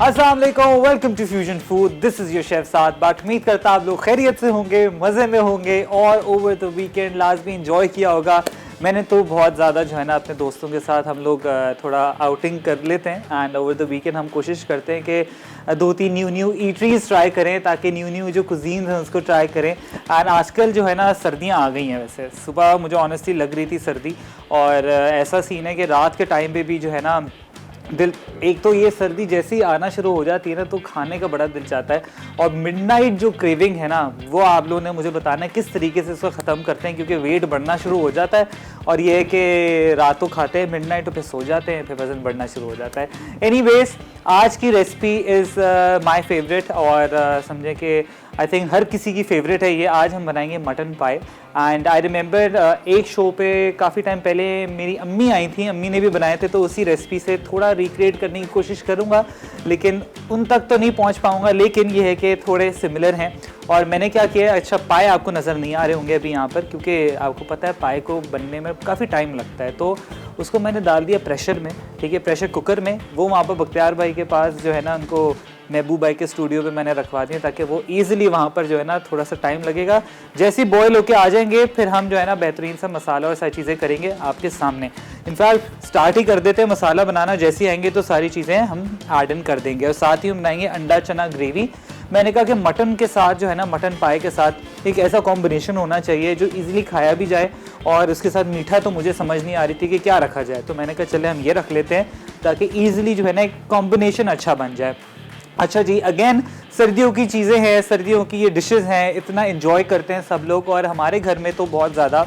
अस्सलाम वालेकुम, welcome to fusion food. This is your chef Saad Butt. उम्मीद करता आप लोग खैरियत से होंगे, मज़े में होंगे और ओवर द वीकेंड लाजमी इंजॉय किया होगा। मैंने तो बहुत ज़्यादा जो है ना अपने दोस्तों के साथ हम लोग थोड़ा आउटिंग कर लेते हैं एंड ओवर द वीकेंड हम कोशिश करते हैं कि 2-3 न्यू ईटरीज ट्राई करें ताकि न्यू जो कुजीन्स हैं उसको ट्राई करें। एंड आजकल जो है ना सर्दियाँ आ गई हैं। वैसे सुबह मुझे ऑनेस्टली लग रही थी सर्दी और ऐसा सीन है कि रात के टाइम पे भी जो है ना दिल, एक तो ये सर्दी जैसी आना शुरू हो जाती है ना तो खाने का बड़ा दिल चाहता है। और मिडनाइट जो क्रेविंग है ना वो आप लोगों ने मुझे बताना है किस तरीके से इसको ख़त्म करते हैं, क्योंकि वेट बढ़ना शुरू हो जाता है और ये है कि रातों खाते हैं मिडनाइट तो फिर सो जाते हैं, फिर वज़न बढ़ना शुरू हो जाता है। एनीवेज आज की रेसिपी इज़ माय फेवरेट और समझे कि आई थिंक हर किसी की फेवरेट है ये। आज हम बनाएंगे मटन पाए एंड आई रिमेंबर एक शो पे काफ़ी टाइम पहले मेरी अम्मी आई थी, अम्मी ने भी बनाए थे, तो उसी रेसिपी से थोड़ा रिक्रिएट करने की कोशिश करूँगा लेकिन उन तक तो नहीं पहुँच पाऊँगा। लेकिन ये है कि थोड़े सिमिलर हैं। और मैंने क्या किया, अच्छा पाए आपको नज़र नहीं आ रहे होंगे अभी यहाँ पर, क्योंकि आपको पता है पाए को बनने में काफ़ी टाइम लगता है, तो उसको मैंने डाल दिया प्रेशर में, ठीक है, प्रेशर कुकर में। वो वहाँ पर बख्तियार भाई के पास जो है ना उनको महबूब भाई के स्टूडियो पे मैंने रखवा दिया ताकि वो ईज़िली वहाँ पर जो है ना थोड़ा सा टाइम लगेगा। जैसे ही बॉयल होके आ जाएंगे फिर हम जो है ना बेहतरीन सा मसाला और सारी चीज़ें करेंगे आपके सामने। इनफैक्ट स्टार्ट ही कर देते हैं मसाला बनाना, जैसे ही आएंगे तो सारी चीज़ें हम ऐड इन कर देंगे और साथ ही हम बनाएंगे अंडा चना ग्रेवी। मैंने कहा कि मटन के साथ जो है ना मटन पाए के साथ एक ऐसा कॉम्बिनेशन होना चाहिए जो इजीली खाया भी जाए और उसके साथ मीठा तो मुझे समझ नहीं आ रही थी कि क्या रखा जाए, तो मैंने कहा चले हम ये रख लेते हैं ताकि ईजिली जो है ना एक कॉम्बिनेशन अच्छा बन जाए। अच्छा जी, अगेन सर्दियों की चीज़ें हैं, सर्दियों की ये डिशेस हैं, इतना एंजॉय करते हैं सब लोग और हमारे घर में तो बहुत ज़्यादा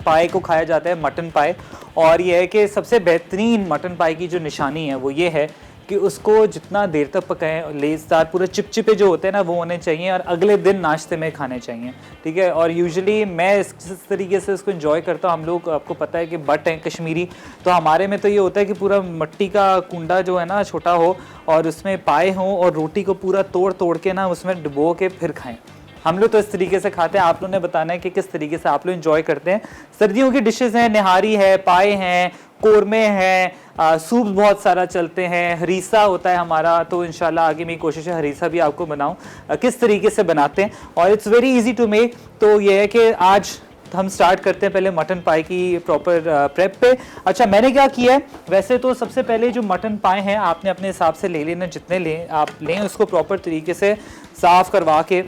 पाए को खाया जाता है, मटन पाए। और ये है कि सबसे बेहतरीन मटन पाए की जो निशानी है वो ये है कि उसको जितना देर तक पकाएं लेज़दार पूरे चिपचिपे जो होते हैं ना वो होने चाहिए और अगले दिन नाश्ते में खाने चाहिए, ठीक है। और यूजुअली मैं इस तरीके से इसको एंजॉय करता हूँ। हम लोग आपको पता है कि बट हैं कश्मीरी, तो हमारे में तो ये होता है कि पूरा मिट्टी का कुंडा जो है ना छोटा हो और उसमें पाए हों और रोटी को पूरा तोड़ तोड़ के ना उसमें डुबो के फिर खाएँ। हम लोग तो इस तरीके से खाते हैं, आप लोगों ने बताना है कि किस तरीके से आप लोग एंजॉय करते हैं। सर्दियों की डिशेस हैं, निहारी है, पाए हैं, कोरमे हैं, सूप बहुत सारा चलते हैं, हरीसा होता है हमारा, तो इंशाल्लाह आगे मेरी कोशिश है हरीसा भी आपको बनाऊं किस तरीके से बनाते हैं और it's very easy to make. तो ये है कि आज हम स्टार्ट करते हैं पहले मटन पाए की प्रॉपर प्रेप पे। अच्छा मैंने क्या किया है, वैसे तो सबसे पहले जो मटन पाए हैं आपने अपने हिसाब से ले लेना, जितने लें आप लें, उसको प्रॉपर तरीके से साफ़ करवा के,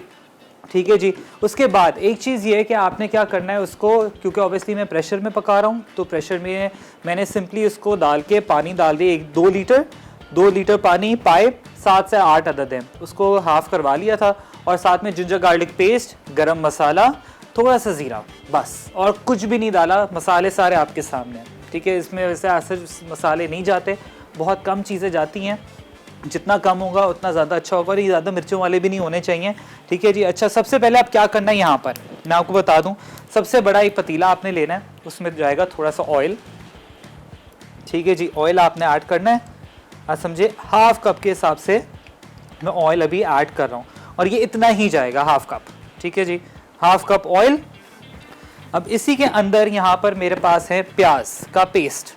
ठीक है जी। उसके बाद एक चीज़ ये है कि आपने क्या करना है उसको, क्योंकि ऑब्वियसली मैं प्रेशर में पका रहा हूँ तो प्रेशर में मैंने सिंपली उसको डाल के पानी डाल दिया, 2 लीटर पानी, पाए 7 से 8 अदद हैं, उसको हाफ़ करवा लिया था। और साथ में जिंजर गार्लिक पेस्ट, गरम मसाला, थोड़ा सा ज़ीरा, बस और कुछ भी नहीं डाला। मसाले सारे आपके सामने हैं, ठीक है। इसमें वैसे असर मसाले नहीं जाते, बहुत कम चीज़ें जाती हैं, जितना कम होगा उतना ज़्यादा अच्छा होगा और ये ज़्यादा मिर्चों वाले भी नहीं होने चाहिए, ठीक है जी। अच्छा सबसे पहले आप क्या करना है, यहाँ पर मैं आपको बता दूं, सबसे बड़ा एक पतीला आपने लेना है, उसमें जाएगा थोड़ा सा ऑयल, ठीक है जी। ऑयल आपने ऐड करना है, आप समझे हाफ कप के हिसाब से मैं ऑयल अभी ऐड कर रहा हूँ और ये इतना ही जाएगा, हाफ कप, ठीक है जी, हाफ कप ऑयल। अब इसी के अंदर यहाँ पर मेरे पास है प्याज का पेस्ट,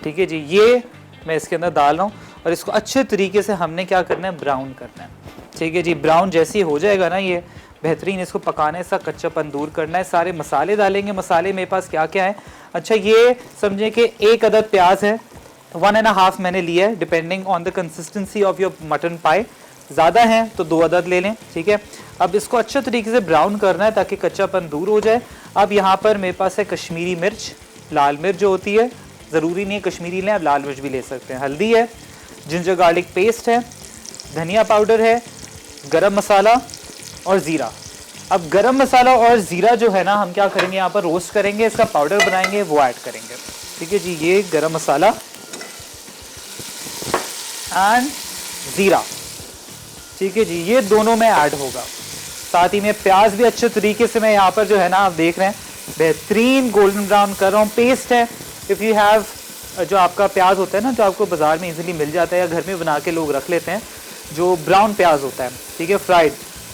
ठीक है जी, ये मैं इसके अंदर डाल रहा हूँ और इसको अच्छे तरीके से हमने क्या करना है, ब्राउन करना है, ठीक है जी। ब्राउन जैसे ही हो जाएगा ना ये बेहतरीन, इसको पकाने सा कच्चापन दूर करना है। सारे मसाले डालेंगे, मसाले मेरे पास क्या क्या है, अच्छा ये समझे कि 1 अदद प्याज है, 1.5 मैंने लिया है, depending on the consistency of your mutton पाए, ज़्यादा है तो 2 अदद ले लें, ठीक है। अब इसको अच्छे तरीके से ब्राउन करना है ताकि कच्चापन दूर हो जाए। अब यहाँ पर मेरे पास है कश्मीरी मिर्च, लाल मिर्च जो होती है, ज़रूरी नहीं है कश्मीरी लें, आप लाल मिर्च भी ले सकते हैं, हल्दी है, जिंजर गार्लिक पेस्ट है, धनिया पाउडर है, गरम मसाला और ज़ीरा। अब गरम मसाला और ज़ीरा जो है ना हम क्या करेंगे, यहाँ पर रोस्ट करेंगे, इसका पाउडर बनाएंगे, वो ऐड करेंगे, ठीक है जी। ये गरम मसाला एंड ज़ीरा, ठीक है जी, ये दोनों में ऐड होगा। साथ ही में प्याज भी अच्छे तरीके से मैं यहाँ पर जो है ना आप देख रहे हैं बेहतरीन गोल्डन ब्राउन कर रहा हूँ। पेस्ट है, इफ़ यू हैव, जो आपका प्याज होता है ना जो आपको बाज़ार में इजीली मिल जाता है या घर में बना के लोग रख लेते हैं, जो ब्राउन प्याज होता है, ठीक है, फ्राइड,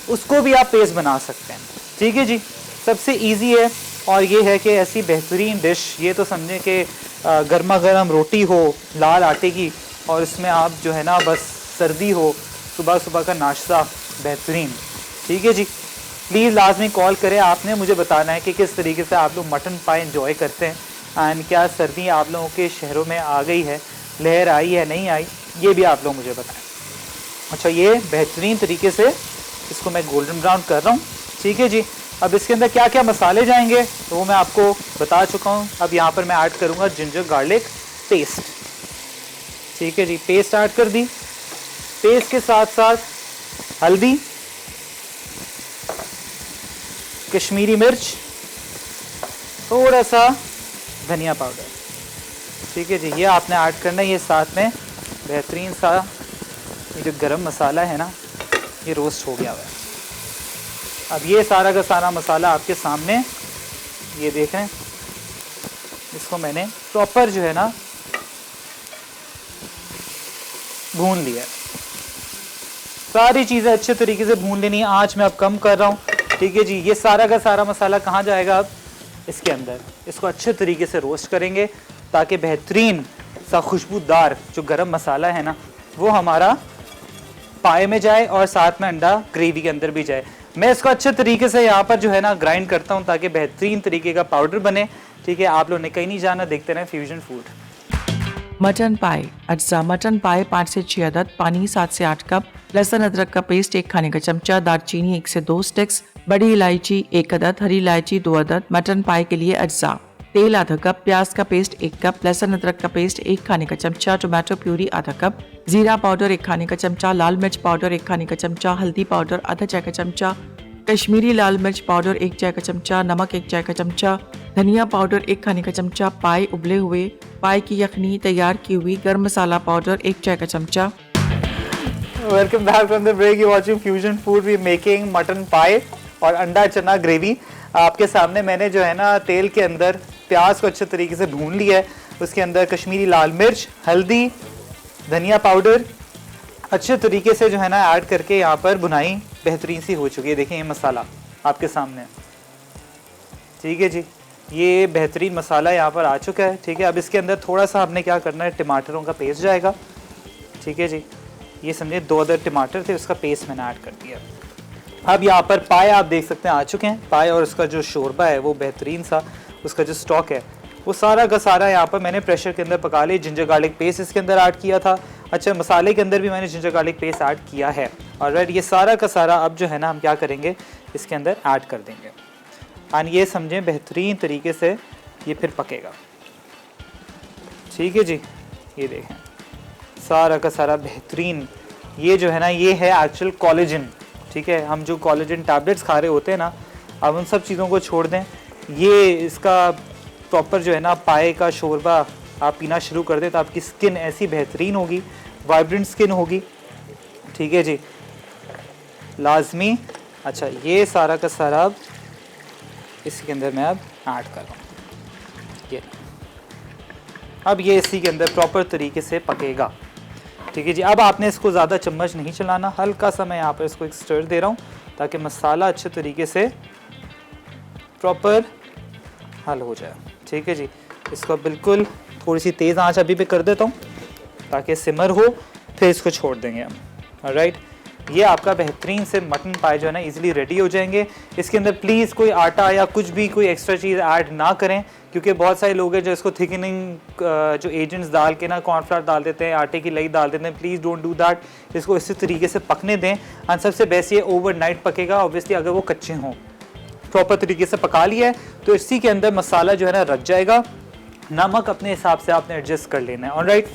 उसको भी आप पेस्ट बना सकते हैं, ठीक है जी। सबसे इजी है और ये है कि ऐसी बेहतरीन डिश, ये तो समझें कि गर्मा गर्म रोटी हो लाल आटे की और इसमें आप जो है ना बस सर्दी हो, सुबह सुबह का नाश्ता बेहतरीन। ठीक है जी, प्लीज़ लाजमी कॉल करें, आपने मुझे बताना है कि किस तरीके से आप लोग मटन पाए इंजॉय करते हैं एंड क्या सर्दी आप लोगों के शहरों में आ गई है, लहर आई है नहीं आई, ये भी आप लोग मुझे बताएं। अच्छा, ये बेहतरीन तरीके से इसको मैं गोल्डन ब्राउन कर रहा हूँ। ठीक है जी, अब इसके अंदर क्या क्या मसाले जाएंगे तो वो मैं आपको बता चुका हूँ। अब यहाँ पर मैं ऐड करूँगा जिंजर गार्लिक पेस्ट। ठीक है जी, पेस्ट ऐड कर दी। पेस्ट के साथ साथ हल्दी, कश्मीरी मिर्च, थोड़ा सा धनिया पाउडर। ठीक है जी, ये आपने ऐड करना है। ये साथ में बेहतरीन सा ये जो गरम मसाला है ना, ये रोस्ट हो गया हुआ है। अब ये सारा का सारा मसाला आपके सामने, ये देख रहे हैं, इसको मैंने प्रॉपर जो है ना भून लिया है। सारी चीज़ें अच्छे तरीके से भून लेनी है। आँच मैं अब कम कर रहा हूँ। ठीक है जी, ये सारा का सारा मसाला कहाँ जाएगा अब इसके अंदर, इसको अच्छे तरीके से रोस्ट करेंगे ताकि बेहतरीन सा खुशबूदार जो गरम मसाला है ना वो हमारा पाए में जाए और साथ में अंडा ग्रेवी के अंदर भी जाए। मैं इसको अच्छे तरीके से यहाँ पर जो है ना ग्राइंड करता हूँ ताकि बेहतरीन तरीके का पाउडर बने। ठीक है, आप लोग ने कहीं नहीं जाना, देखते रहें फ्यूजन फूड। मटन पाए अज्जा। मटन पाए 5 से 6 अदद, पानी 7 से 8 कप, लहसुन अदरक का पेस्ट 1 खाने का चमचा, दालचीनी 1 से 2 स्टिक्स, बड़ी इलायची 1 अदद, हरी इलायची 2 अदद। मटन पाए के लिए अज्जा। तेल आधा कप, प्याज का पेस्ट 1 कप, लहसुन अदरक का पेस्ट 1 खाने का चमचा, टोमेटो प्यूरी आधा कप, जीरा पाउडर 1 खाने का चमचा, लाल मिर्च पाउडर 1 खाने का चमचा, हल्दी पाउडर आधा चाय का चमचा, कश्मीरी लाल मिर्च पाउडर 1 चाय का चमचा, नमक 1 चाय का चमचा, धनिया पाउडर 1 खाने का चमचा, पाए उबले हुए, पाए की यखनी तैयार की हुई, गरम मसाला पाउडर 1 चाय का चमचा। Welcome back from the break, you watching fusion food. We making mutton paya और अंडा चना ग्रेवी। आपके सामने मैंने जो है ना तेल के अंदर प्याज को अच्छे तरीके से भून लिया है। उसके अंदर कश्मीरी लाल मिर्च, हल्दी, धनिया पाउडर अच्छे तरीके से जो है ना ऐड करके यहाँ पर भुनाई बेहतरीन सी हो चुकी है। देखिए ये मसाला आपके सामने। ठीक है जी, ये बेहतरीन मसाला यहाँ पर आ चुका है। ठीक है, अब इसके अंदर थोड़ा सा हमने क्या करना है, टमाटरों का पेस्ट जाएगा। ठीक है जी, ये समझे 2 अदर टमाटर थे, उसका पेस्ट मैंने ऐड कर दिया। अब यहाँ पर पाए आप देख सकते हैं आ चुके हैं। पाए और उसका जो शोरबा है वो बेहतरीन सा, उसका जो स्टॉक है वो सारा का सारा यहाँ पर मैंने प्रेशर के अंदर पका लिया। जिंजर गार्लिक पेस्ट इसके अंदर ऐड किया था। अच्छा, मसाले के अंदर भी मैंने जिंजर गार्लिक पेस्ट ऐड किया है। ऑलराइट, ये सारा का सारा अब जो है ना हम क्या करेंगे, इसके अंदर ऐड कर देंगे और ये समझें बेहतरीन तरीके से ये फिर पकेगा। ठीक है जी, ये देखें सारा का सारा बेहतरीन, ये जो है ना ये है एक्चुअल कोलेजन। ठीक है, हम जो कोलेजन टैबलेट्स खा रहे होते हैं ना, अब उन सब चीज़ों को छोड़ दें। ये इसका प्रॉपर जो है ना पाए का शोरबा आप पीना शुरू कर दें तो आपकी स्किन ऐसी बेहतरीन होगी, वाइब्रेंट स्किन होगी। ठीक है जी, लाजमी। अच्छा, ये सारा का सारा अब इसके अंदर मैं अब ऐड कर रहा हूँ। ये अब ये इसी के अंदर प्रॉपर तरीके से पकेगा। ठीक है जी, अब आपने इसको ज़्यादा चम्मच नहीं चलाना, हल्का सा मैं यहाँ पर इसको एक स्टर दे रहा हूँ ताकि मसाला अच्छे तरीके से प्रॉपर हल हो जाए। ठीक है जी, इसको बिल्कुल थोड़ी सी तेज़ आंच अभी पे कर देता हूँ ताकि सिमर हो, फिर इसको छोड़ देंगे हम। ऑलराइट, ये आपका बेहतरीन से मटन पाए जो है ना इजीली रेडी हो जाएंगे। इसके अंदर प्लीज़ कोई आटा या कुछ भी कोई एक्स्ट्रा चीज़ ऐड ना करें, क्योंकि बहुत सारे लोग हैं जो इसको थिकनिंग जो एजेंट्स डाल के ना कॉर्नफ्लावर डाल देते हैं, आटे की लई डाल देते हैं। Please don't do that. इसको इसी तरीके से पकने दें और सबसे बेस्ट ये ओवरनाइट पकेगा। ऑब्वियसली अगर वो कच्चे हों, प्रॉपर तरीके से पका लिया है तो इसी के अंदर मसाला जो है ना रख जाएगा। नमक अपने हिसाब से आपने एडजस्ट कर लेना है। ऑलराइट,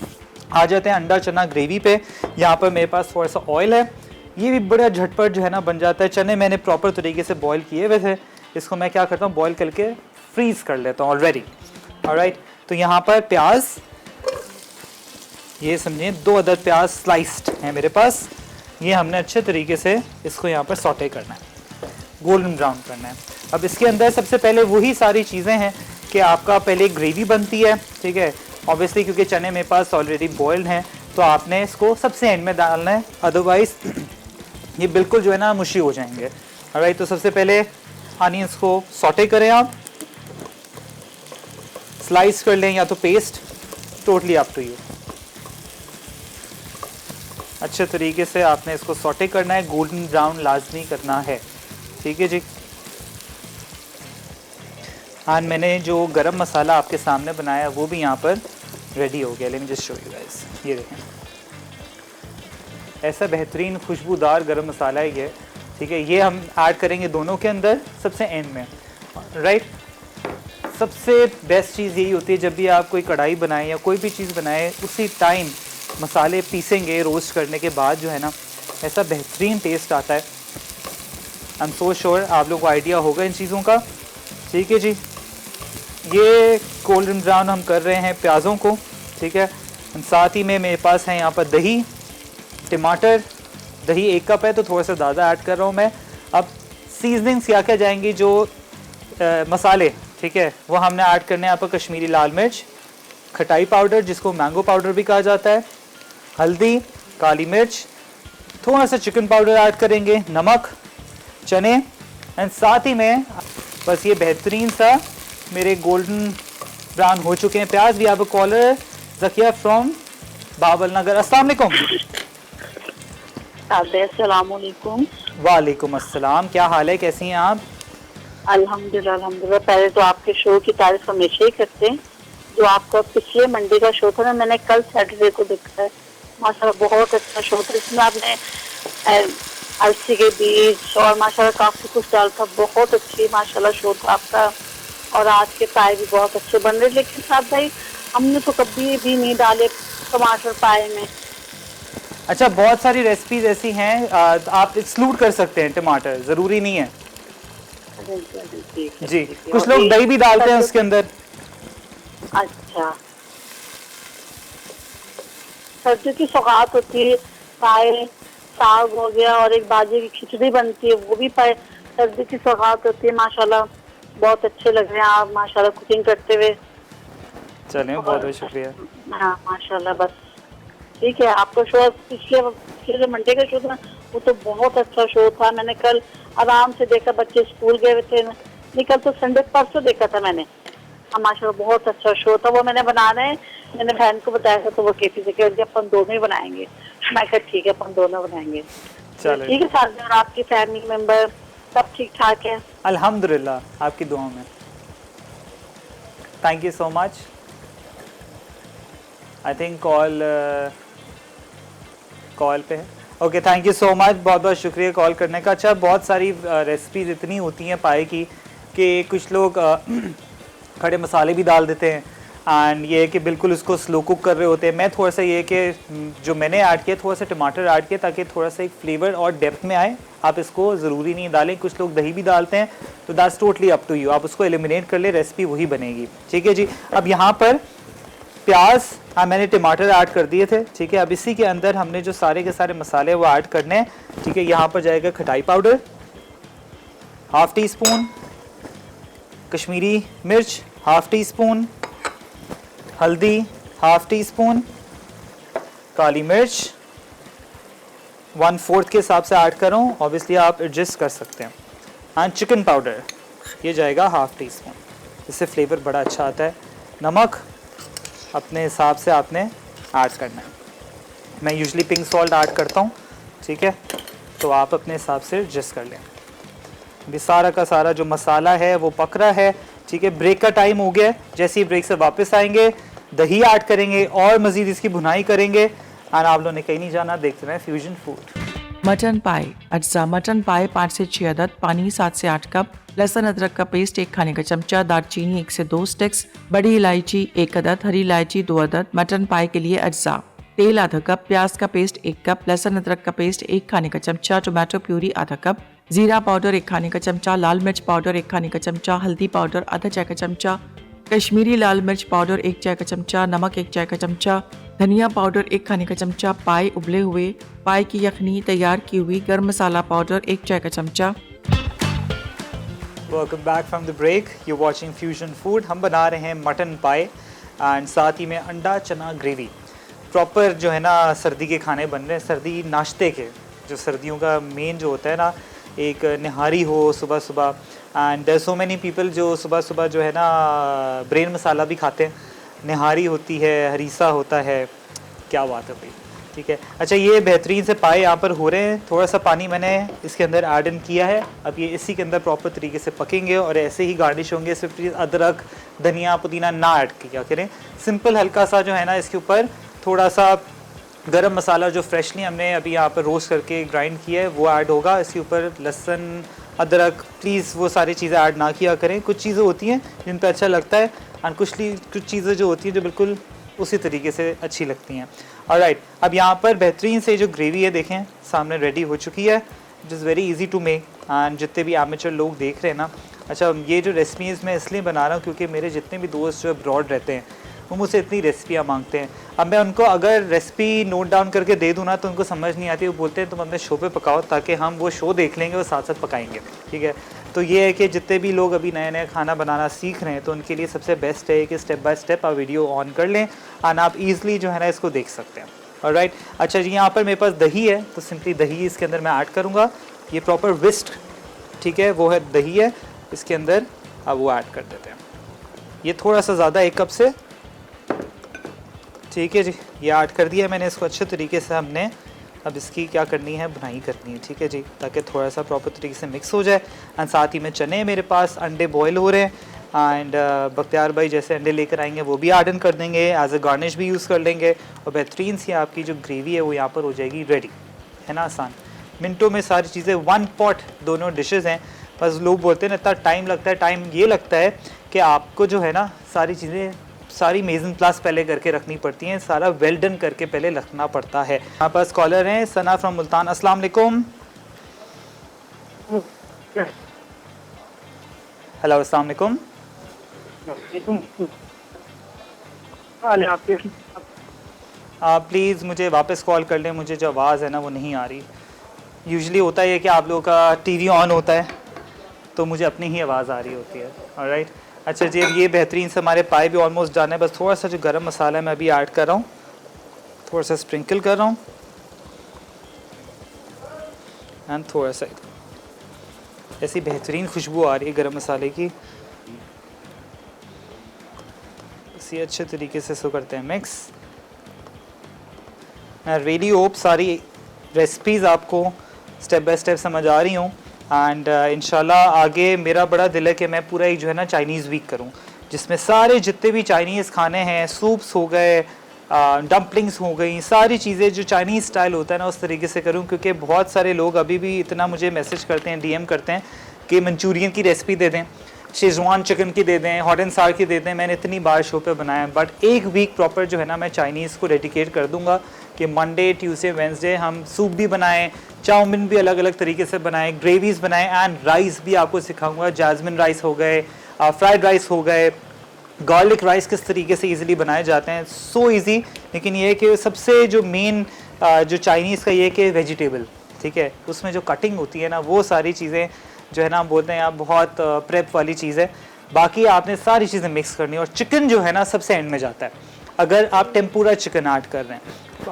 आ जाते हैं अंडा चना ग्रेवी पे। यहाँ पर मेरे पास थोड़ा सा ऑयल है, ये भी बड़ा झटपट जो है ना बन जाता है। चने मैंने प्रॉपर तरीके से बॉईल किए हुए थे, इसको मैं क्या करता हूँ बॉईल करके फ्रीज कर लेता हूँ ऑलरेडी। ऑलराइट, तो यहाँ पर प्याज, ये समझिए 2 अदद प्याज स्लाइस्ड है मेरे पास। ये हमने अच्छे तरीके से इसको यहाँ पर सॉटे करना है, गोल्डन ब्राउन करना है। अब इसके अंदर सबसे पहले वही सारी चीज़ें हैं कि आपका पहले ग्रेवी बनती है। ठीक है, ऑब्वियसली क्योंकि चने मेरे पास ऑलरेडी बॉइल्ड हैं तो आपने इसको सबसे एंड में डालना है, अदरवाइज ये बिल्कुल जो है ना मुशी हो जाएंगे। ऑलराइट, तो सबसे पहले अनियंस को सॉटे करें, आप स्लाइस कर लें या तो paste, totally up to you. अच्छे तरीके से आपने इसको सॉटे करना है, गोल्डन ब्राउन लाजमी करना है, ठीक है जी। और मैंने जो गरम मसाला आपके सामने बनाया वो भी यहाँ पर रेडी हो गया। Let me just show you guys, ये देखें, ऐसा बेहतरीन खुशबूदार गरम मसाला है ये, ठीक है। ये हम ऐड करेंगे दोनों के अंदर सबसे एंड में, राइट। सबसे बेस्ट चीज़ यही होती है जब भी आप कोई कढ़ाई बनाएं या कोई भी चीज़ बनाएं, उसी टाइम मसाले पीसेंगे रोस्ट करने के बाद जो है ना, ऐसा बेहतरीन टेस्ट आता है। आई एम सो श्योर आप लोगों को आइडिया होगा इन चीज़ों का, ठीक है जी। ये गोल्डन ब्राउन हम कर रहे हैं प्याज़ों को, ठीक है। साथ ही में मेरे पास है यहाँ पर दही, टमाटर, दही 1 कप है तो थोड़ा सा ज़्यादा ऐड कर रहा हूँ मैं। अब सीजनिंग्स क्या क्या जाएंगी, जो मसाले, ठीक है, वो हमने ऐड करने हैं यहाँ पर कश्मीरी लाल मिर्च, खटाई पाउडर जिसको मैंगो पाउडर भी कहा जाता है, हल्दी, काली मिर्च, थोड़ा सा चिकन पाउडर ऐड करेंगे, नमक, चने, एंड साथ ही में बस ये बेहतरीन सा मेरे गोल्डन ब्राउन हो चुके हैं प्याज। भी आप कॉलर ज़किया फ्रॉम बाबल नगर। अस्सलाम वालेकुम। अस्सलाम वालेकुम। वालेकुम अस्सलाम, क्या हाल है, कैसी हैं आप? अल्हम्दुलिल्लाह अल्हम्दुलिल्लाह। पहले तो आपके शो की तारीफ हमेशा ही करते हैं। जो आपका पिछले मंडे का शो था ना, मैंने कल सैटरडे को देखा है, माशाल्लाह बहुत अच्छा शो था। इसमें आपने अलसी के बीज और माशाल्लाह काफी कुछ डाला था, बहुत अच्छी माशाल्लाह शो था आपका। और आज के पाए भी बहुत अच्छे बन रहे, लेकिन साहब भाई हमने तो कभी भी नहीं डाले टमाटर पाए में। अच्छा, बहुत सारी रेसिपीज ऐसी हैं आप एक्सक्लूड कर सकते हैं टमाटर, ज़रूरी नहीं है जी। कुछ लोग दही भी डालते हैं उसके अंदर। अच्छा, सर्दियों की सौगात होती है, पाए, साग हो गया और एक बाजरे की खिचड़ी बनती है, वो भी पाए सर्दी की सौगात होती है। माशाल्लाह बहुत अच्छे लग रहे हैं आप माशाल्लाह कुकिंग करते हुए। चलें, बहुत बहुत शुक्रिया। हाँ माशाल्लाह, बस ठीक है। आपका शो पिछले मंडे का शो था, वो तो बहुत अच्छा शो था। मैंने कल आराम से देखा, बच्चे स्कूल गए हुए थे, निकल तो संडे परसों देखा था मैंने। हाँ माशाल्लाह बहुत अच्छा शो था। वो मैंने बनाना है, मैंने बहन को बताया था तो वो कहती थी कि अपन दोनों ही बनाएंगे। मैं कहा ठीक है, अपन दोनों बनाएंगे। ठीक है साथ, और आपकी फैमिली मेंबर सब ठीक ठाक है? अल्हम्दुलिल्लाह, आपकी दुआओं में। Thank you so much. I think call पे है। Okay, thank you so much, बहुत बहुत शुक्रिया कॉल करने का। अच्छा, बहुत सारी रेसिपीज़ इतनी होती हैं पाए की कि कुछ लोग खड़े मसाले भी डाल देते हैं, एंड ये है कि बिल्कुल उसको स्लो कुक कर रहे होते हैं। मैं थोड़ा सा ये कि जो मैंने ऐड किया, थोड़ा सा टमाटर ऐड किया ताकि थोड़ा सा एक फ्लेवर और डेप्थ में आए। आप इसको ज़रूरी नहीं डालें, कुछ लोग दही भी डालते हैं, तो that's totally up to you. आप उसको एलिमिनेट कर ले, रेसिपी वही बनेगी, ठीक है जी। अब यहाँ पर प्याज, हाँ मैंने टमाटर ऐड कर दिए थे, ठीक है। अब इसी के अंदर हमने जो सारे के सारे मसाले वो ऐड करने हैं, ठीक है। यहाँ पर जाएगा खटाई पाउडर ½ टी स्पून, कश्मीरी मिर्च ½ टी स्पून, हल्दी ½ टी स्पून, काली मिर्च 1/4 के हिसाब से ऐड कर रहा हूँ, ऑब्वियसली आप एडजस्ट कर सकते हैं। एंड चिकन पाउडर ये जाएगा ½ टी स्पून, इससे फ्लेवर बड़ा अच्छा आता है। नमक अपने हिसाब से आपने ऐड करना है। मैं यूजुअली पिंक सॉल्ट ऐड करता हूँ, ठीक है, तो आप अपने हिसाब से एडजस्ट कर लें। भी सारा का सारा जो मसाला है वो पक रहा है, ठीक है। ब्रेक का टाइम हो गया है, जैसे ही ब्रेक से वापस आएंगे दही ऐड करेंगे और मज़ीद इसकी भुनाई करेंगे। और आप लोगों ने कहीं नहीं जाना, देखते रहें फ्यूजन फूड। मटन पाए, अज्जा मटन पाए 5 से 6 अदद, पानी 7 से 8 कप, लहसुन अदरक का पेस्ट 1 खाने का चमचा, दालचीनी 1 से 2 स्टिक्स, बड़ी इलायची 1 अदद, हरी इलायची 2 अदद। मटन पाए के लिए अज्जा: तेल आधा कप, प्याज का पेस्ट 1 कप, लहसुन अदरक का पेस्ट 1 खाने का चमचा, टोमेटो प्यूरी आधा कप, जीरा पाउडर 1 खाने का चमचा, लाल मिर्च पाउडर 1 खाने का चमचा, हल्दी पाउडर आधा चाय का चमचा, कश्मीरी लाल मिर्च पाउडर 1 चाय का चमचा, नमक 1 चाय का चमचा, धनिया पाउडर 1 खाने का चमचा, पाए उबले हुए, पाए की यखनी तैयार की हुई, गरम मसाला पाउडर 1 चाय का चमचा। Welcome back from the break, you watching fusion food. हम बना रहे हैं मटन पाए एंड साथ ही में अंडा चना ग्रेवी। प्रॉपर जो है ना सर्दी के खाने बन रहे हैं, सर्दी नाश्ते के, जो सर्दियों का मेन जो होता है ना, एक निहारी हो सुबह सुबह। एंड सो मैनी पीपल जो सुबह सुबह जो है ना ब्रेन मसाला भी खाते हैं, निहारी होती है, हरीसा होता है, क्या बात है भाई, ठीक है। अच्छा, ये बेहतरीन से पाए यहाँ पर हो रहे हैं। थोड़ा सा पानी मैंने इसके अंदर ऐड इन किया है। अब ये इसी के अंदर प्रॉपर तरीके से पकेंगे और ऐसे ही गार्निश होंगे। सिर्फ प्लीज़ अदरक, धनिया, पुदीना ना ऐड किया करें। सिंपल हल्का सा जो है ना इसके ऊपर थोड़ा सा गरम मसाला जो फ्रेशली हमने अभी यहाँ पर रोस्ट करके ग्राइंड किया है वो ऐड होगा। इसके ऊपर लहसुन, अदरक, प्लीज़ वो सारी चीज़ें ऐड ना किया करें। कुछ चीज़ें होती हैं जिन पर अच्छा लगता है और कुछ चीज़ें जो होती हैं जो बिल्कुल उसी तरीके से अच्छी लगती हैं। ऑलराइट, अब यहाँ पर बेहतरीन से जो ग्रेवी है देखें सामने रेडी हो चुकी है। It is very easy to make and जितने भी एमेचर लोग देख रहे हैं ना, अच्छा ये जो रेसिपीज़ मैं इसलिए बना रहा हूँ क्योंकि मेरे जितने भी दोस्त जो अब्रॉड रहते हैं वो मुझसे इतनी रेसिपियाँ मांगते हैं। अब मैं उनको अगर रेसिपी नोट डाउन करके दे दूँ ना तो उनको समझ नहीं आती। वो बोलते हैं तुम अपने शो पे पकाओ ताकि हम वो शो देख लेंगे और साथ साथ पकाएंगे। ठीक है, तो ये है कि जितने भी लोग अभी नया नया खाना बनाना सीख रहे हैं तो उनके लिए सबसे बेस्ट है कि स्टेप बाय स्टेप आप वीडियो ऑन कर लें और आप ईज़िली जो है ना इसको देख सकते हैं। ऑलराइट, अच्छा जी, यहाँ पर मेरे पास दही है तो सिंपली दही इसके अंदर मैं ऐड करूँगा। ये प्रॉपर विस्क, ठीक है, वो है दही है इसके अंदर। अब वो ऐड कर देते हैं। ये थोड़ा सा ज़्यादा 1 कप से, ठीक है जी, ये ऐड कर दिया मैंने इसको अच्छे तरीके से। हमने अब इसकी क्या करनी है, बुनाई करनी है, ठीक है जी, ताकि थोड़ा सा प्रॉपर तरीके से मिक्स हो जाए। एंड साथ ही में चने मेरे पास अंडे बॉयल हो रहे हैं एंड बख्तियार भाई जैसे अंडे लेकर आएंगे वो भी ऐड इन कर देंगे, एज ए गार्निश भी यूज़ कर लेंगे और बेहतरीन सी आपकी जो ग्रेवी है वो यहाँ पर हो जाएगी रेडी। है ना, आसान, मिनटों में सारी चीज़ें, 1 पॉट दोनों डिशेज़ हैं। बस लोग बोलते हैं ना इतना टाइम लगता है। टाइम ये लगता है कि आपको जो है ना सारी चीज़ें, सारी मेजन क्लास पहले करके रखनी पड़ती हैं, सारा वेल डन करके पहले रखना पड़ता है। यहाँ पर स्कॉलर हैं सना फ्रॉम मुल्तान। अस्सलाम वालेकुम। हेलो, अस्सलाम वालेकुम। आप प्लीज़ मुझे वापस कॉल कर लें, मुझे जो आवाज़ है ना वो नहीं आ रही। यूजुअली होता है कि आप लोगों का टीवी ऑन होता है तो मुझे अपनी ही आवाज़ आ रही होती है। ऑलराइट, अच्छा जी, अब ये बेहतरीन से हमारे पाए भी ऑलमोस्ट जाना है। बस थोड़ा सा जो गरम मसाला है मैं अभी ऐड कर रहा हूँ, थोड़ा सा स्प्रिंकल कर रहा हूँ एंड थोड़ा सा ऐसी बेहतरीन खुशबू आ रही है गरम मसाले की। इसी अच्छे तरीके से इसको करते हैं मिक्स। मैं रियली होप सारी रेसिपीज़ आपको स्टेप बाय स्टेप समझ आ रही हूँ एंड इंशाल्लाह आगे मेरा बड़ा दिल है कि मैं पूरा एक जो है ना चाइनीज़ वीक करूँ जिसमें सारे जितने भी चाइनीज़ खाने हैं, सूप्स हो गए, डम्पलिंग्स हो गई, सारी चीज़ें जो चाइनीज़ स्टाइल होता है ना उस तरीके से करूँ। क्योंकि बहुत सारे लोग अभी भी इतना मुझे मैसेज करते हैं, डीएम करते हैं कि मंचूरियन की रेसिपी दे दें, शेजवान चिकन की दे दें, हॉट एंड सार की दे दें। मैंने इतनी बार शो पे बनाया, बट एक वीक प्रॉपर जो है ना मैं चाइनीज़ को डेडिकेट कर दूंगा कि मंडे, ट्यूसडे, वेंसडे हम सूप भी बनाएं, चाउमिन भी अलग अलग तरीके से बनाएं, ग्रेवीज़ बनाएं एंड राइस भी आपको सिखाऊंगा। जैस्मिन राइस हो गए, फ्राइड राइस हो गए, गार्लिक राइस किस तरीके से इजीली बनाए जाते हैं, सो इजी। लेकिन ये है कि सबसे जो मेन जो चाइनीज़ का ये है कि वेजिटेबल, ठीक है, उसमें जो कटिंग होती है ना वो सारी चीज़ें जो है ना हम बोलते हैं आप बहुत प्रेप वाली चीज़ है। बाकी आपने सारी चीज़ें मिक्स करनी है और चिकन जो है ना सबसे एंड में जाता है अगर आप टेम्पुरा चिकन ऐड कर रहे हैं।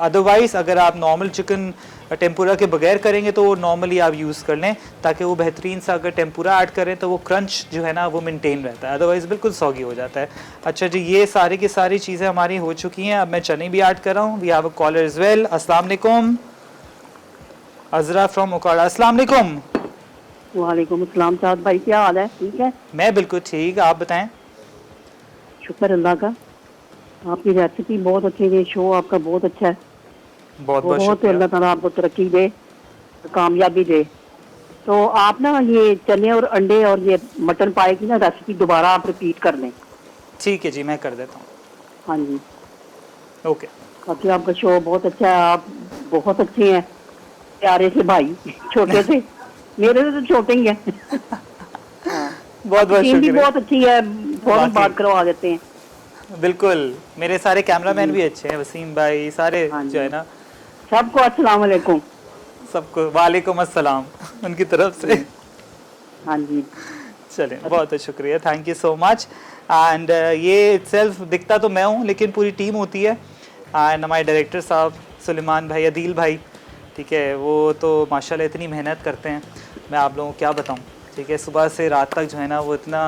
अदरवाइज़ अगर आप नॉर्मल चिकन टेम्पुरा के बगैर करेंगे तो वो नॉर्मली आप यूज़ कर लें ताकि वो बेहतरीन सा, अगर टेम्पुरा ऐड करें तो वो क्रंच जो है ना वो मेंटेन रहता है, अदरवाइज़ बिल्कुल सॉगी हो जाता है। अच्छा जी, ये सारी की सारी चीज़ें हमारी हो चुकी हैं। अब मैं चने भी ऐड कर रहा हूँ। We have a caller as well. अस्सलाम वालेकुम, अजरा फ्रॉम ओकाड़ा। अस्सलाम वालेकुम। वालेकुम अस्सलाम साद भाई, क्या हाल है? ठीक है, मैं बिल्कुल ठीक, आप बताएं। शुक्र अल्लाह का। आपकी रेसिपी बहुत अच्छी है, शो आपका बहुत अच्छा है। बहुत बहुत बहुत शुक्रिया। अल्लाह ताला आपको तरक्की दे, कामयाबी दे। तो आप ना ये चने और अंडे और ये मटन पाए की ना रेसिपी दोबारा आप रिपीट कर लें। ठीक है जी, मैं कर देता हूँ। हाँ जी, ओके। बाकी आपका शो बहुत अच्छा है, आप बहुत अच्छे हैं, प्यारे से भाई, छोटे से मेरे से तो छोटे ही हैं। बहुत बहुत टीम भी शुक्रिया। बहुत अच्छी है, फौरन वाकई। बात करवा देते हैं। बिल्कुल, मेरे सारे कैमरामैन भी अच्छे हैं, वसीम भाई, सारे हाँ जी। जो है ना सबको अस्सलाम वालेकुम। सबको वालेकुम अस्सलाम उनकी तरफ से। हाँ जी, चलें, बहुत बहुत शुक्रिया, thank you so much. And ये इटसेल्फ दिखता तो मैं हूँ लेकिन पूरी टीम होती है। एंड हमारे डायरेक्टर साहब सुलेमान भाई, अदील भाई, ठीक है, वो तो माशाल्लाह इतनी मेहनत करते हैं, मैं आप लोगों को क्या बताऊँ। ठीक है, सुबह से रात तक जो है ना वो इतना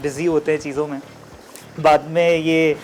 बिज़ी होते हैं चीज़ों में। बाद में ये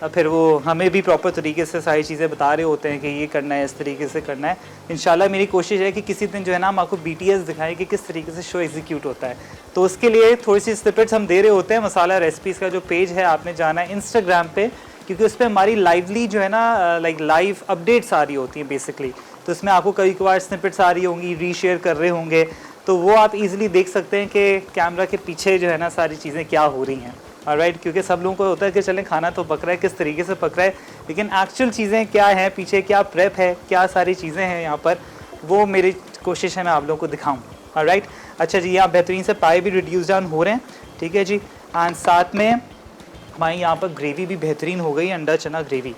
फिर वो हमें भी प्रॉपर तरीके से सारी चीज़ें बता रहे होते हैं कि ये करना है, इस तरीके से करना है। इंशाल्लाह मेरी कोशिश है कि किसी दिन जो है ना हम आपको BTS दिखाएं कि किस तरीके से शो एग्जीक्यूट होता है। तो उसके लिए थोड़ी सी स्निपेट्स हम दे रहे होते हैं। मसाला रेसिपीज़ का जो पेज है आपने जाना है इंस्टाग्राम पे, क्योंकि उस पर हमारी लाइवली जो है ना लाइक लाइव अपडेट्स आ रही होती हैं बेसिकली। तो उसमें आपको कभी कभार स्निपेट्स आ रही होंगी, रीशेयर कर रहे होंगे, तो वो आप इजीली देख सकते हैं कि कैमरा के पीछे जो है ना सारी चीज़ें क्या हो रही हैं। ऑलराइट, क्योंकि सब लोगों को होता है कि चलें खाना तो पक रहा है, किस तरीके से पक रहा है, लेकिन एक्चुअल चीज़ें क्या हैं पीछे, क्या प्रेप है, क्या सारी चीज़ें हैं यहाँ पर, वो मेरी कोशिश है मैं आप लोगों को दिखाऊँ। ऑलराइट, अच्छा जी, यहाँ बेहतरीन से पाए भी रिड्यूस डाउन हो रहे हैं, ठीक है जी। एंड साथ में हमारी यहाँ पर ग्रेवी भी बेहतरीन हो गई, अंडा चना ग्रेवी,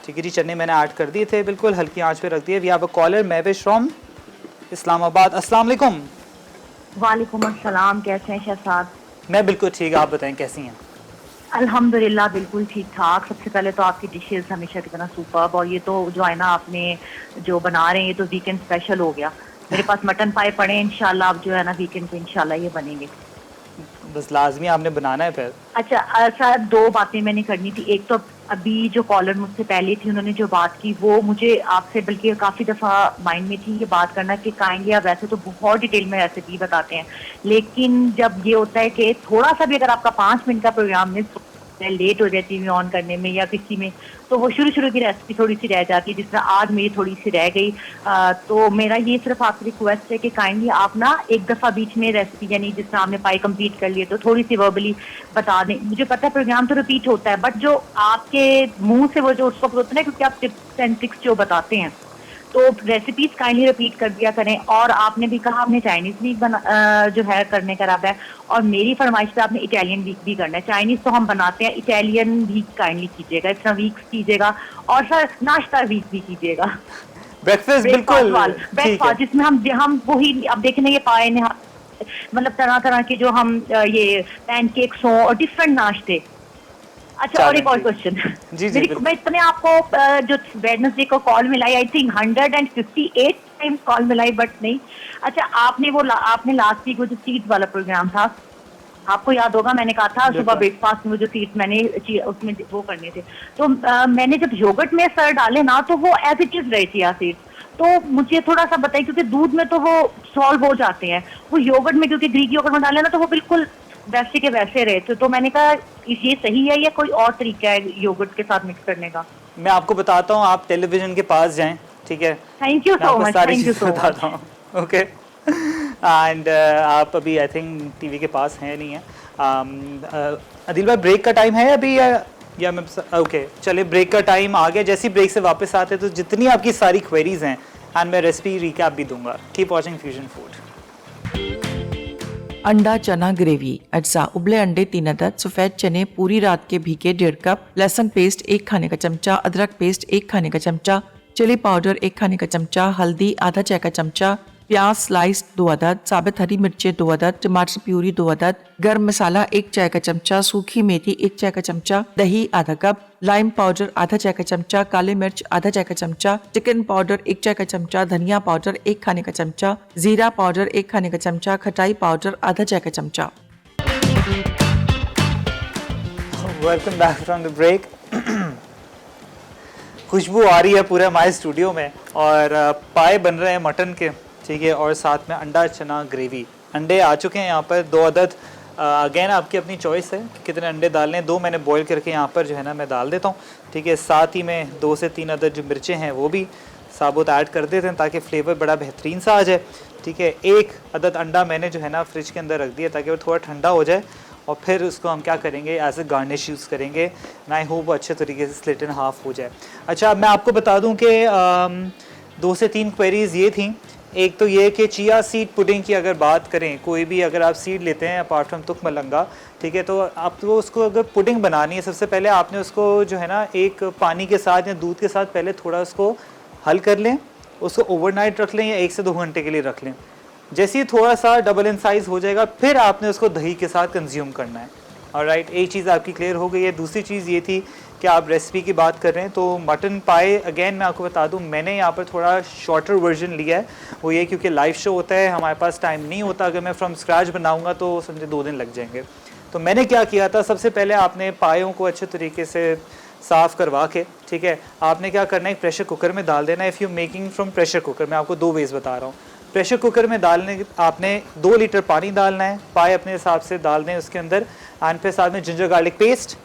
ठीक है जी। चने मैंने ऐड कर दिए थे, बिल्कुल हल्की आंच पे रख दिए। We have a caller, Mahvish from Islamabad. अस्सलाम वालेकुम। वालेकुम अस्सलाम, कैसे हैं शहजाद? मैं बिल्कुल ठीक, आप बताएं कैसी हैं? अल्हम्दुलिल्लाह बिल्कुल ठीक ठाक। सबसे पहले तो आपकी डिशेस हमेशा की तरह सुपर्ब, और ये तो जो है ना आपने जो बना रहे हैं ये तो वीकेंड स्पेशल हो गया। मेरे पास मटन पाए पड़े हैं, इंशाल्लाह अब जो है ना वीकेंड पे इंशाल्लाह ये बनेंगे। बस लाजमी आपने बनाना है फिर। अच्छा सर, दो बातें मैंने करनी थी। एक तो अभी जो कॉलर मुझसे पहले थी उन्होंने जो बात की वो मुझे आपसे बल्कि काफ़ी दफ़ा माइंड में थी ये बात करना कि काइंडली आप वैसे तो बहुत डिटेल में रेसिपी बताते हैं, लेकिन जब ये होता है कि थोड़ा सा भी अगर आपका 5 मिनट का प्रोग्राम मिस लेट हो जाती है ऑन करने में या किसी में, तो वो शुरू की रेसिपी थोड़ी सी रह जाती है, जिस तरह आज मेरी थोड़ी सी रह गई। तो मेरा ये सिर्फ आपसे रिक्वेस्ट है कि काइंडली आप ना एक दफ़ा बीच में रेसिपी, यानी जिस तरह आपने पाई कंप्लीट कर लिए तो थोड़ी सी वर्बली बता दें। मुझे पता है प्रोग्राम तो रिपीट होता है, बट जो आपके मुंह से वो जो उस वक्त होता है ना, क्योंकि आप टिप्स एंड ट्रिक्स जो बताते हैं तो रेसिपीज काइंडली रिपीट कर दिया करें। और आपने भी कहा आपने चाइनीज वीक जो है करने का इरादा है, और मेरी फरमाइश पे आपने इटालियन वीक भी करना है। चाइनीज तो हम बनाते हैं, इटालियन वीक काइंडली कीजिएगा, इस तरह वीक्स कीजिएगा, और सर नाश्ता वीक भी कीजिएगा, ब्रेकफास्ट बिल्कुल ब्रेकफास्ट जिसमें हम वही अब देखें ये पाए ने मतलब तरह तरह के जो हम ये पैनकेक्स हों और डिफरेंट नाश्ते। अच्छा, और एक और क्वेश्चन जी जी, मैं इतने आपको जो वेडनेसडे को कॉल मिलाई, आई थिंक 158 टाइम्स कॉल मिलाई, बट नहीं। अच्छा, आपने लास्ट वीक वो जो सीड्स वाला प्रोग्राम था, आपको याद होगा मैंने कहा था सुबह ब्रेकफास्ट में वो जो सीड्स मैंने उसमें वो करने थे, तो मैंने जब योगर्ट में सर डाले ना तो वो एज इट इज रहे चिया सीड्स। तो मुझे थोड़ा सा बताइए, क्योंकि दूध में तो वो सॉल्व हो जाते हैं, वो योगर्ट में क्योंकि ग्रीक योगर्ट में डाले ना तो वो बिल्कुल वैसे के वैसे रहे थे। तो मैंने कहा ये सही है या कोई और तरीका है योगर्ट के साथ मिक्स करने का? मैं आपको बताता हूँ, आप टेलीविजन के पास जाएं, ठीक है? Thank you so much, thank you so much. Okay, and आप अभी आई थिंक टीवी के पास हैं नहीं है। अदिल भाई, ब्रेक का टाइम है अभी या मैं ओके चले, ब्रेक का टाइम आ गया। जैसे ब्रेक से वापस आते तो जितनी आपकी सारी क्वेरीज हैं एंड मैं रेसिपी रिकैप भी दूंगा। Keep watching fusion food. अंडा चना ग्रेवी। अज्जा उबले अंडे 3 अदद, सफेद चने पूरी रात के भीगे 1.5 कप, लहसुन पेस्ट 1 खाने का चमचा, अदरक पेस्ट 1 खाने का चमचा, चिली पाउडर 1 खाने का चमचा, हल्दी आधा चाय का चमचा, प्याज स्लाइस 2 अदद, साबित हरी मिर्चें 2 अदद, टमाटर प्यूरी 2 अदद, गर्म मसाला 1 चाय का चमचा, सूखी मेथी 1 चाय का चमचा, दही आधा कप, लाइम पाउडर आधा चाय का चमचा, काले मिर्च आधा चाय का चमचा, चिकन पाउडर 1 चाय का चमचा, धनिया पाउडर 1 खाने का चमचा, जीरा पाउडर 1 खाने का चमचा, खटाई पाउडर आधा चाय का चमचा। Welcome back from the break. खुशबू आ रही है पूरे हमारे स्टूडियो में, और पाए बन रहे हैं मटन के, ठीक है, और साथ में अंडा चना ग्रेवी। अंडे आ चुके हैं यहाँ पर 2 अदद। अगेन आपकी अपनी चॉइस है कि कितने अंडे डालने हैं। 2 मैंने बॉईल करके यहाँ पर जो है ना मैं डाल देता हूँ, ठीक है। साथ ही में 2 से 3 अदद जो मिर्चें हैं वो भी साबुत ऐड कर देते हैं ताकि फ्लेवर बड़ा बेहतरीन सा आ जाए, ठीक है। 1 अदद अंडा मैंने जो है ना फ्रिज के अंदर रख दिया ताकि वो थोड़ा ठंडा हो जाए, और फिर उसको हम क्या करेंगे एज ए गार्निश यूज़ करेंगे। आई होप वो अच्छे तरीके से स्लिट इन हाफ हो जाए। अच्छा, अब मैं आपको बता दूं कि 2 से 3 क्वेरीज ये थी। एक तो ये कि चिया सीड पुडिंग की अगर बात करें, कोई भी अगर आप सीड लेते हैं अपार्ट फ्रॉम तुख मलंगा, ठीक है, तो आप तो उसको अगर पुडिंग बनानी है, सबसे पहले आपने उसको जो है ना एक पानी के साथ या दूध के साथ पहले थोड़ा उसको हल कर लें, उसको ओवरनाइट रख लें या 1 से 2 घंटे के लिए रख लें। जैसे ही थोड़ा सा डबल इन साइज़ हो जाएगा फिर आपने उसको दही के साथ कंज्यूम करना है। ऑलराइट, एक चीज़ आपकी क्लियर हो गई है। दूसरी चीज़ ये थी कि आप रेसिपी की बात कर रहे हैं, तो मटन पाए अगेन मैं आपको बता दूं, मैंने यहाँ पर थोड़ा शॉर्टर वर्जन लिया है। वो ये क्योंकि लाइव शो होता है, हमारे पास टाइम नहीं होता। अगर मैं फ्रॉम स्क्रैच बनाऊंगा तो समझे 2 दिन लग जाएंगे। तो मैंने क्या किया था, सबसे पहले आपने पायों को अच्छे तरीके से साफ़ करवा के, ठीक है, आपने क्या करना है, एक प्रेशर कुकर में डाल देना है। If you making from pressure cooker, मैं आपको 2 वेज़ बता रहा हूँ। प्रेशर कुकर में डालने आपने 2 लीटर पानी डालना है, पाए अपने हिसाब से डाल दें उसके अंदर, एंड फिर साथ में जिंजर गार्लिक पेस्ट,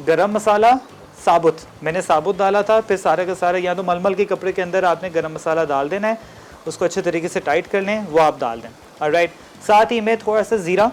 गरम मसाला साबुत, मैंने साबुत डाला था, फिर सारा का सारा या तो मलमल के कपड़े के अंदर आपने गरम मसाला डाल देना है, उसको अच्छे तरीके से टाइट कर लें, वो आप डाल दें। ऑलराइट, साथ ही में थोड़ा सा ज़ीरा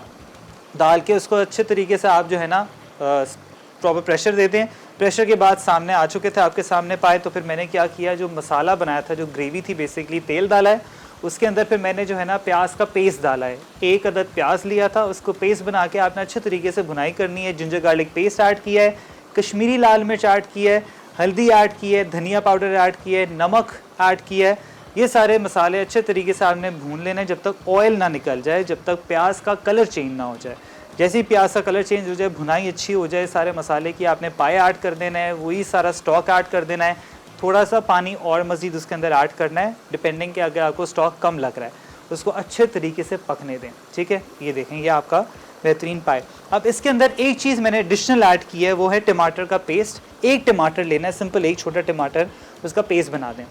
डाल के उसको अच्छे तरीके से आप जो है ना प्रॉपर प्रेशर देते हैं। प्रेशर के बाद सामने आ चुके थे आपके सामने पाए, तो फिर मैंने क्या किया, जो मसाला बनाया था, जो ग्रेवी थी, बेसिकली तेल डाला है, उसके अंदर फिर मैंने जो है ना प्याज का पेस्ट डाला है। 1 अदद प्याज लिया था, उसको पेस्ट बना के आपने अच्छे तरीके से भुनाई करनी है। जिंजर गार्लिक पेस्ट ऐड किया है, कश्मीरी लाल मिर्च ऐड की है, हल्दी ऐड की है, धनिया पाउडर ऐड किया है, नमक ऐड किया है। ये सारे मसाले अच्छे तरीके से आपने भून लेने जब तक ऑयल ना निकल जाए, जब तक प्याज का कलर चेंज ना हो जाए। जैसे ही प्याज का कलर चेंज हो जाए, भुनाई अच्छी हो जाए सारे मसाले की, आपने पाए ऐड कर देना है, वही सारा स्टॉक ऐड कर देना है। थोड़ा सा पानी और मज़ीद उसके अंदर ऐड करना है, डिपेंडिंग कि अगर आपको स्टॉक कम लग रहा है, उसको अच्छे तरीके से पकने दें। ठीक है, ये देखें, ये आपका बेहतरीन पाए। अब इसके अंदर एक चीज़ मैंने एडिशनल ऐड की है, वो है टमाटर का पेस्ट। 1 टमाटर लेना है, सिंपल, 1 छोटा टमाटर, उसका पेस्ट बना दें।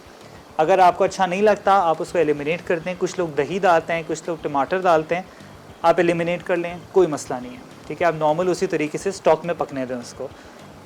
अगर आपको अच्छा नहीं लगता, आप उसको एलिमिनेट कर दें। कुछ लोग दही डालते हैं, कुछ लोग टमाटर डालते हैं, आप एलिमिनेट कर लें, कोई मसला नहीं है। ठीक है, आप नॉर्मल उसी तरीके से स्टॉक में पकने दें उसको।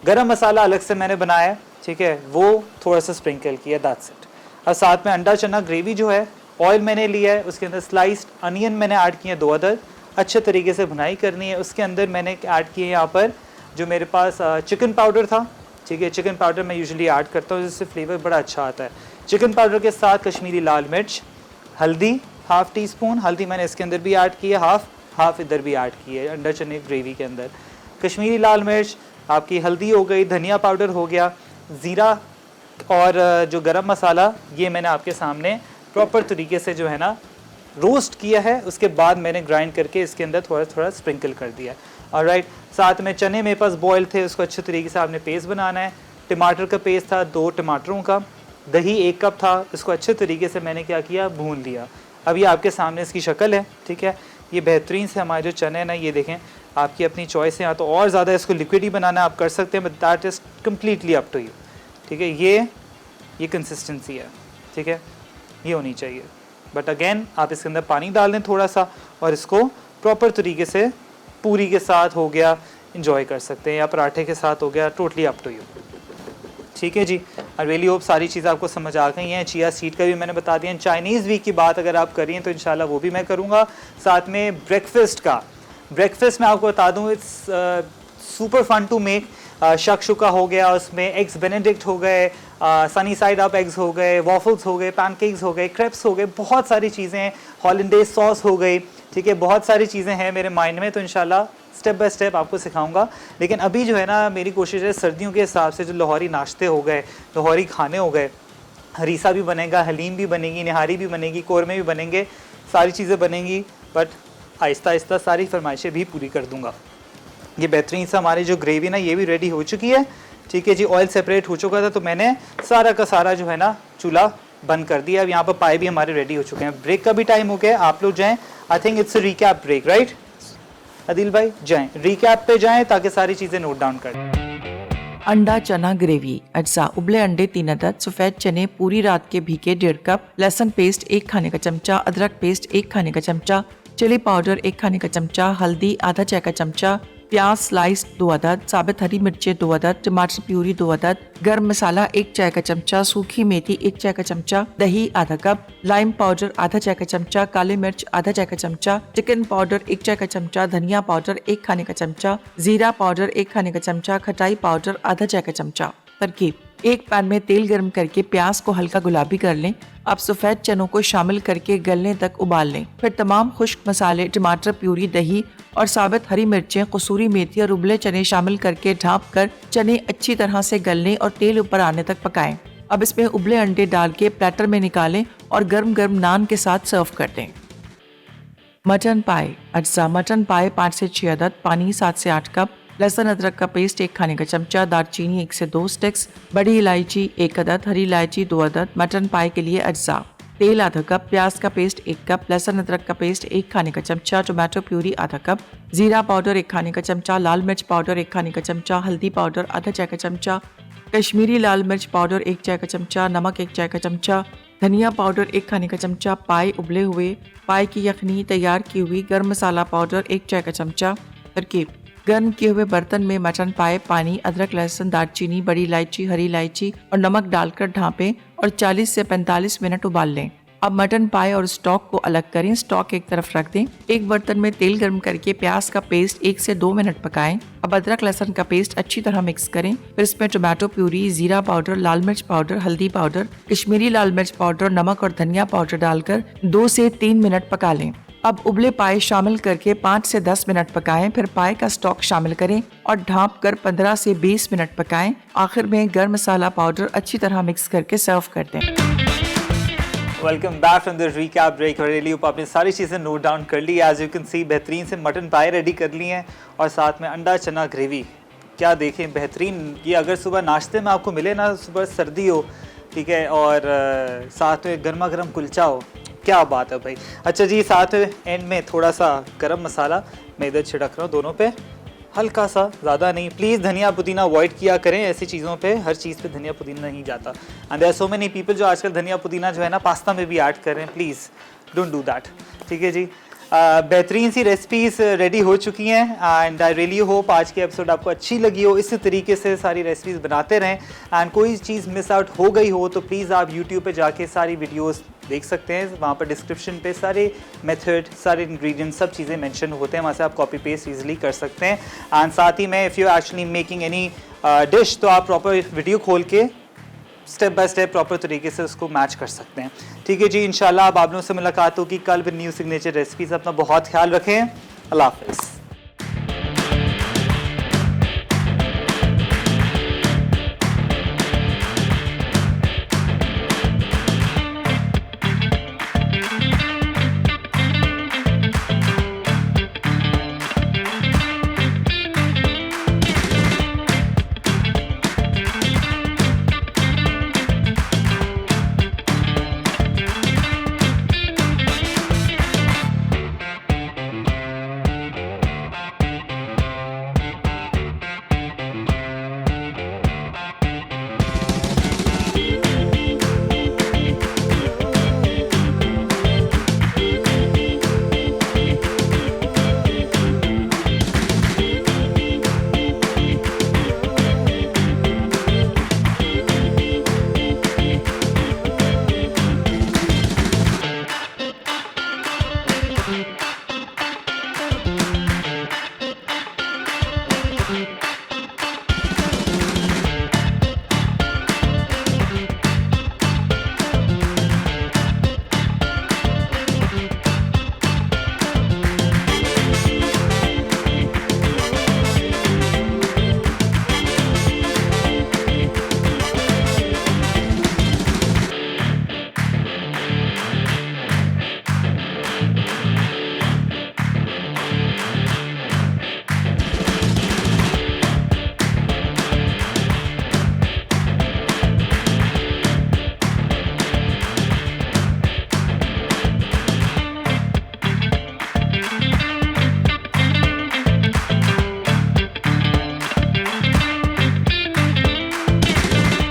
गरम मसाला अलग से मैंने बनाया है, ठीक है, वो थोड़ा सा स्प्रिंकल किया, दैट्स इट। और साथ में अंडा चना ग्रेवी जो है, ऑयल मैंने लिया है, उसके अंदर स्लाइस्ड अनियन मैंने ऐड किए हैं 2 अदद, अच्छे तरीके से भुनाई करनी है। उसके अंदर मैंने ऐड किए यहाँ पर जो मेरे पास चिकन पाउडर था, ठीक है, चिकन पाउडर मैं यूजुअली ऐड करता हूँ, जिससे फ्लेवर बड़ा अच्छा आता है। चिकन पाउडर के साथ कश्मीरी लाल मिर्च, हल्दी 1/2 टीस्पून, हल्दी मैंने इसके अंदर भी ऐड की है, हाफ इधर भी ऐड की है अंडा चने ग्रेवी के अंदर। कश्मीरी लाल मिर्च आपकी, हल्दी हो गई, धनिया पाउडर हो गया, ज़ीरा और जो गरम मसाला, ये मैंने आपके सामने प्रॉपर तरीके से जो है ना रोस्ट किया है। उसके बाद मैंने ग्राइंड करके इसके अंदर थोड़ा थोड़ा स्प्रिंकल कर दिया। ऑलराइट, साथ में चने मेरे पास बॉयल थे, उसको अच्छे तरीके से आपने पेस्ट बनाना है। टमाटर का पेस्ट था 2 टमाटरों का, दही 1 कप था, इसको अच्छे तरीके से मैंने क्या किया, भून लिया। अब ये आपके सामने इसकी शक्ल है, ठीक है। ये बेहतरीन से हमारे जो चने हैं ना, ये देखें, आपकी अपनी चॉइस है, या तो और ज़्यादा इसको लिक्विड ही बनाना आप कर सकते हैं, but that is completely up to you. ठीक है, ये कंसिस्टेंसी है, ठीक है, ये होनी चाहिए। बट अगेन आप इसके अंदर पानी डाल दें थोड़ा सा, और इसको प्रॉपर तरीके से पूरी के साथ हो गया इंजॉय कर सकते हैं, या पराठे के साथ हो गया, टोटली अप टू यू। ठीक है जी, आई रियली होप सारी चीज़ आपको समझ आ गई हैं। चिया सीड का भी मैंने बता दिया। चाइनीज़ वीक की बात अगर आप करें तो इंशाल्लाह वो भी मैं करूँगा। साथ में ब्रेकफास्ट का, ब्रेकफास्ट में आपको बता दूँ, it's super fun to make. Shakshuka हो गया, उसमें एग्स बेनेडिक्ट हो गए, सनी साइड अप एग्स हो गए, वॉफल्स हो गए, पैनकेक्स हो गए, क्रेप्स हो गए, बहुत सारी चीज़ें हैं, हॉलैंडेज सॉस हो गई, ठीक है, बहुत सारी चीज़ें हैं मेरे माइंड में, तो इंशाल्लाह स्टेप बाय स्टेप आपको सिखाऊंगा। लेकिन अभी जो है ना, मेरी कोशिश है सर्दियों के हिसाब से जो लाहौरी नाश्ते हो गए, लाहौरी खाने हो गए, हरीसा भी बनेगा, हलीम भी बनेगी, निहारी भी बनेगी, कोरमे भी बनेंगे, सारी चीज़ें बनेंगी, बट आहिस्ता आहिस्ता सारी फरमाइशें भी पूरी कर दूँगा। ये बेहतरीन सा हमारी जो ग्रेवी ना, ये भी रेडी हो चुकी है, ठीक है जी। ऑयल सेपरेट हो चुका था, तो मैंने सारा का सारा जो है ना चूल्हा बंद कर दिया। अब यहाँ पर पाए भी हमारे रेडी हो चुके हैं। ब्रेक का भी टाइम हो गया, आप लोग जाएँ, I think it's a recap break, right Adil भाई, जाएँ रिकैप पे जाएँ ताकि सारी चीज़ें नोट डाउन करें। अंडा चना ग्रेवी, अज्जा उबले अंडे 3 अदद, सफ़ेद चने पूरी रात के भीगे 1.5 कप, लहसुन पेस्ट 1 खाने का चमचा, अदरक पेस्ट 1 खाने का चमचा, चिली पाउडर 1 खाने का चमचा, हल्दी आधा चाय का चमचा, प्याज स्लाइस 2 अदद, साबित हरी मिर्चें 2 अदद, टमाटर प्यूरी 2 अदद, गर्म मसाला 1 चाय का चमचा, सूखी मेथी 1 चाय का चमचा, दही आधा कप, लाइम पाउडर आधा चाय का चमचा, काली मिर्च आधा चाय का चमचा, चिकन पाउडर 1 चाय का चमचा, धनिया पाउडर 1 खाने का चमचा, जीरा पाउडर 1 खाने का चमचा, खटाई पाउडर आधा चाय का चमचा। तरकीब: एक पैन में तेल गर्म करके प्याज को हल्का गुलाबी कर लें। अब सफ़ेद चनों को शामिल करके गलने तक उबाल लें। फिर तमाम खुश्क मसाले, टमाटर प्यूरी, दही और साबित हरी मिर्चें, कसूरी मेथी और उबले चने शामिल करके ढाँप कर चने अच्छी तरह से गलने और तेल ऊपर आने तक पकाएं। अब इसमें उबले अंडे डाल के प्लेटर में निकालें और गर्म गर्म नान के साथ सर्व कर दें। मटन पाए, अज्जा मटन पाए 5 से 6 अदद, पानी 7 से 8 कप, लहसुन अदरक का पेस्ट 1 खाने का चमचा, दालचीनी 1 से 2 स्टिक्स, बड़ी इलायची 1 अदद, हरी इलायची 2 अदद। मटन पाए के लिए अज्जा: तेल आधा कप, प्याज का पेस्ट 1 कप, लहसुन अदरक का पेस्ट 1 खाने का चमचा, टोमेटो प्यूरी आधा कप, जीरा पाउडर 1 खाने का चमचा, लाल मिर्च पाउडर 1 खाने का चमचा, हल्दी पाउडर आधा चाय का चमचा, कश्मीरी लाल मिर्च पाउडर 1 चाय का चमचा, नमक 1 चाय का चमचा, धनिया पाउडर 1 खाने का चमचा, पाई उबले हुए, पाई की यखनी तैयार की हुई, गर्म मसाला पाउडर 1 चाय का चमचा। तरकीब: गर्म किए हुए बर्तन में मटन पाए, पानी, अदरक, लहसुन, दालचीनी, बड़ी इलायची, हरी इलायची और नमक डालकर ढांपें और 40 से 45 मिनट उबाल लें। अब मटन पाए और स्टॉक को अलग करें, स्टॉक एक तरफ रख दें। एक बर्तन में तेल गर्म करके प्याज का पेस्ट 1 से 2 मिनट पकाएं। अब अदरक लहसुन का पेस्ट अच्छी तरह मिक्स करें, फिर इसमें टोमेटो प्यूरी, जीरा पाउडर, लाल मिर्च पाउडर, हल्दी पाउडर, कश्मीरी लाल मिर्च पाउडर, नमक और धनिया पाउडर डालकर 2 से 3 मिनट पका लें। अब उबले पाए शामिल करके 5 से 10 मिनट पकाएं, फिर पाए का स्टॉक शामिल करें और ढाँप कर 15 से 20 मिनट पकाएं। आखिर में गर्म मसाला पाउडर अच्छी तरह मिक्स करके सर्व कर दें। Welcome back from the recap break. Really hope आपने सारी चीज़ें नोट डाउन कर ली। एज यू कैन सी बेहतरीन से मटन पाए रेडी कर लिए हैं और साथ में अंडा चना ग्रेवी। क्या देखें, बेहतरीन। ये अगर सुबह नाश्ते में आपको मिले ना, सुबह सर्दी हो, ठीक है, और साथ में गर्मा गर्म कुलचा हो, क्या बात है भाई। अच्छा जी, साथ में एंड में थोड़ा सा गरम मसाला मैं इधर छिड़क रहा हूँ दोनों पे, हल्का सा, ज़्यादा नहीं। प्लीज़ धनिया पुदीना अवॉइड किया करें ऐसी चीज़ों पे, हर चीज़ पे धनिया पुदीना नहीं जाता। And there are so many people जो आजकल धनिया पुदीना जो है ना पास्ता में भी ऐड कर रहे हैं। प्लीज़ डोंट डू दैट, ठीक है जी। बेहतरीन सी रेसिपीज़ रेडी हो चुकी हैं एंड आई रियली होप आज की एपिसोड आपको अच्छी लगी हो। इसी तरीके से सारी रेसिपीज़ बनाते रहें एंड कोई चीज़ मिस आउट हो गई हो तो प्लीज़ आप यूट्यूब पे जाके सारी वीडियोस देख सकते हैं। वहाँ पर डिस्क्रिप्शन पे सारे मेथड, सारे इंग्रेडिएंट्स, सब चीज़ें मेंशन होते हैं, वहाँ से आप कॉपी पेस्ट ईजिली कर सकते हैं। एंड साथ ही में if you actually making any dish तो आप प्रॉपर वीडियो खोल के स्टेप बाय स्टेप प्रॉपर तरीके से उसको मैच कर सकते हैं, ठीक है जी। इंशाल्लाह अब आप लोगों से मुलाकात होगी कल विद न्यू सिग्नेचर रेसिपीज़। अपना बहुत ख्याल रखें। अल्लाह हाफ़िज़।